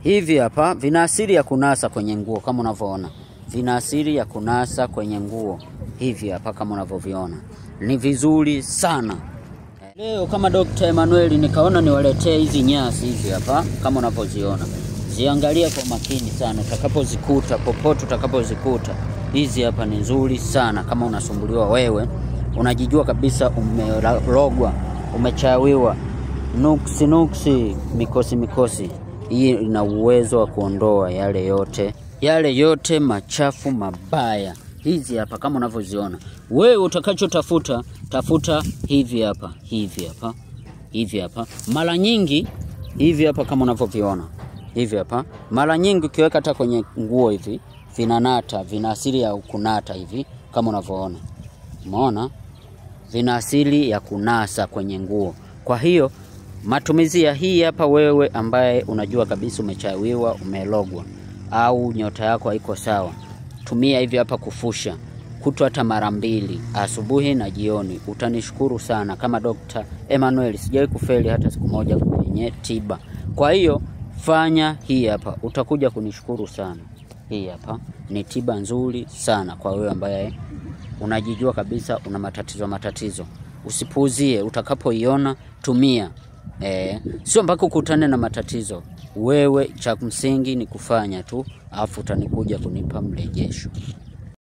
Hivi hapa vina asili ya kunasa kwenye nguo kama unavyoona. Vina asili ya kunasa kwenye nguo. Hivi hapa kama unavyoviona. Ni vizuri sana. Leo kama Dr. Emmanuel nikaona niwaletee hizi nyasi hizi hapa kama unavyoziona. Ziangalia kwa makini sana utakapozikuta, popote utakapozikuta. Hizi hapa ni nzuri sana kama unasumbuliwa wewe. Unajijua kabisa umerogwa, umechawiwa, nuksi, mikosi. Hii ina uwezo wa kuondoa yale yote machafu mabaya. Hizi hapa kama unavyoziona. Wewe utakachotafuta, tafuta hivi hapa. Mara nyingi hivi hapa kama unavyoviona. Hivi hapa. Mara nyingi ukiweka hata kwenye nguo hivi, vinanata, vina asili ya kunata hivi kama unavyoona. Umeona? Vina asili ya kunasa kwenye nguo. Kwa hiyo matumizi ya hii hapa, wewe ambaye unajua kabisa umechawiwa, umelogwa au nyota yako haiko sawa, tumia hivi hapa kufusha kutwa hata mara 2, asubuhi na jioni. Utanishukuru sana kama Dr. Emmanuel. Sijawahi kufeli hata siku moja kwenye tiba. Kwa hiyo fanya hii hapa, utakuja kunishukuru sana. Hii hapa ni tiba nzuri sana kwa wewe ambaye unajijua kabisa una matatizo. Usipuuzie, utakapoiona tumia. Sio mpaka ukutane na matatizo. Wewe cha msingi ni kufanya tu, afu utanikuja kunipa mrejesho.